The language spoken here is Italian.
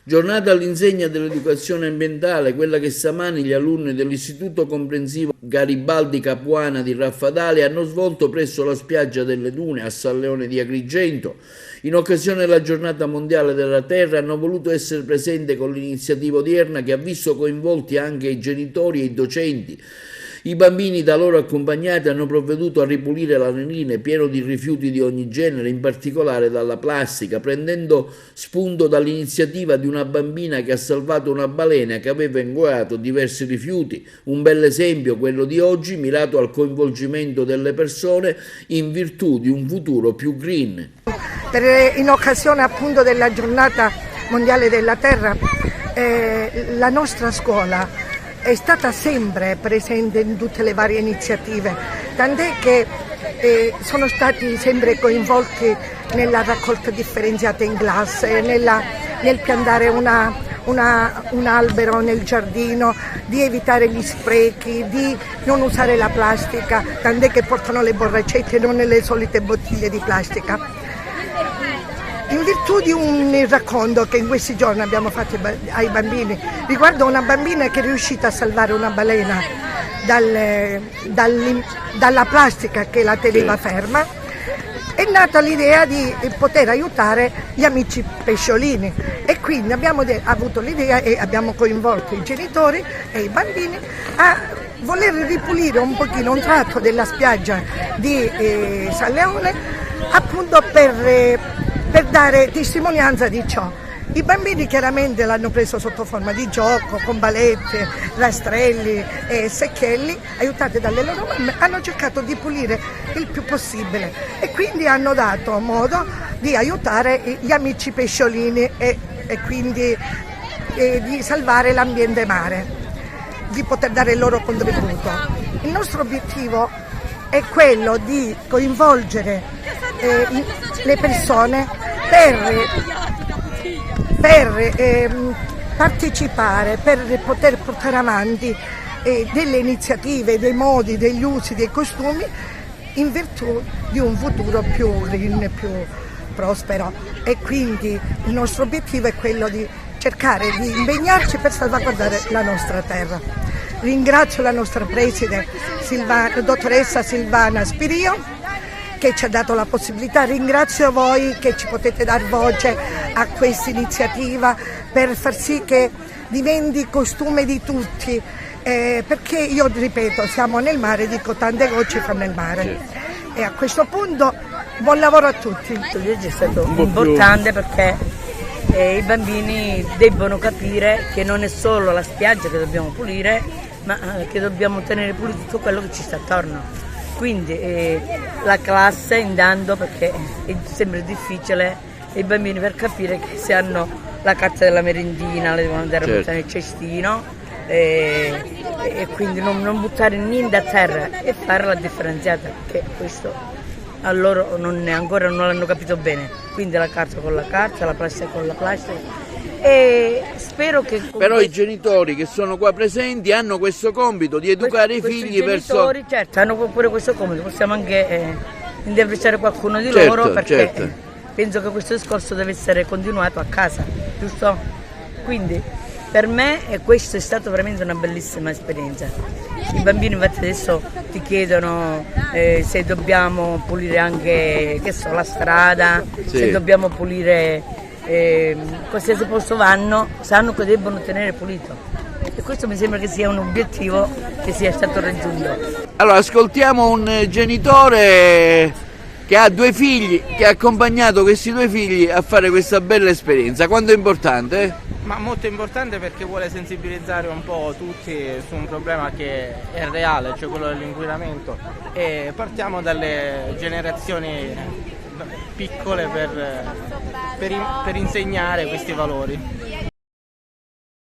Giornata all'insegna dell'educazione ambientale, quella che stamani gli alunni dell'Istituto Comprensivo Garibaldi Capuana di Raffadali hanno svolto presso la spiaggia delle Dune a San Leone di Agrigento. In occasione della Giornata Mondiale della Terra hanno voluto essere presenti con l'iniziativa odierna che ha visto coinvolti anche i genitori e i docenti. I bambini da loro accompagnati hanno provveduto a ripulire l'arenile pieno di rifiuti di ogni genere, in particolare dalla plastica, prendendo spunto dall'iniziativa di una bambina che ha salvato una balena che aveva ingoiato diversi rifiuti. Un bel esempio, quello di oggi, mirato al coinvolgimento delle persone in virtù di un futuro più green. In occasione appunto della Giornata Mondiale della Terra, la nostra scuola è stata sempre presente in tutte le varie iniziative, tant'è che sono stati sempre coinvolti nella raccolta differenziata in classe, nel piantare un albero nel giardino, di evitare gli sprechi, di non usare la plastica, tant'è che portano le borraccette e non le solite bottiglie di plastica. In virtù di un racconto che in questi giorni abbiamo fatto ai bambini riguardo una bambina che è riuscita a salvare una balena dalla plastica che la teneva ferma, è nata l'idea di poter aiutare gli amici pesciolini e quindi abbiamo avuto l'idea e abbiamo coinvolto i genitori e i bambini a voler ripulire un pochino un tratto della spiaggia di San Leone appunto per dare testimonianza di ciò. I bambini chiaramente l'hanno preso sotto forma di gioco, con balette, rastrelli e secchielli, aiutate dalle loro mamme, hanno cercato di pulire il più possibile e quindi hanno dato modo di aiutare gli amici pesciolini e quindi di salvare l'ambiente mare, di poter dare il loro contributo. Il nostro obiettivo è quello di coinvolgere le persone per partecipare, per poter portare avanti delle iniziative, dei modi, degli usi, dei costumi in virtù di un futuro più green, più prospero e quindi il nostro obiettivo è quello di cercare di impegnarci per salvaguardare la nostra terra. Ringrazio la nostra preside, dottoressa Silvana Spirio, che ci ha dato la possibilità, ringrazio voi che ci potete dar voce a questa iniziativa per far sì che diventi costume di tutti, perché io ripeto, siamo nel mare, dico tante gocce fanno il mare e a questo punto buon lavoro a tutti. Oggi è stato importante perché i bambini debbono capire che non è solo la spiaggia che dobbiamo pulire, ma che dobbiamo tenere pulito tutto quello che ci sta attorno. Quindi la classe intanto, perché è sempre difficile i bambini per capire che se hanno la carta della merendina la devono andare a buttare nel cestino e quindi non buttare niente a terra e fare la differenziata, perché questo a loro ancora non l'hanno capito bene. Quindi la carta con la carta, la plastica con la plastica. E spero che però i genitori che sono qua presenti hanno questo compito di educare i figli verso... Certo, hanno pure questo compito, possiamo anche intervistare qualcuno di loro perché penso che questo discorso deve essere continuato a casa, giusto? Quindi per me questo è stato veramente una bellissima esperienza. I bambini infatti adesso ti chiedono se dobbiamo pulire anche la strada, se dobbiamo pulire qualsiasi posto vanno, sanno che debbono tenere pulito e questo mi sembra che sia un obiettivo che sia stato raggiunto. Allora ascoltiamo un genitore che ha 2 figli, che ha accompagnato questi 2 figli a fare questa bella esperienza. Quanto è importante? Ma molto importante perché vuole sensibilizzare un po' tutti su un problema che è reale, cioè quello dell'inquinamento, e partiamo dalle generazioni piccole per insegnare questi valori.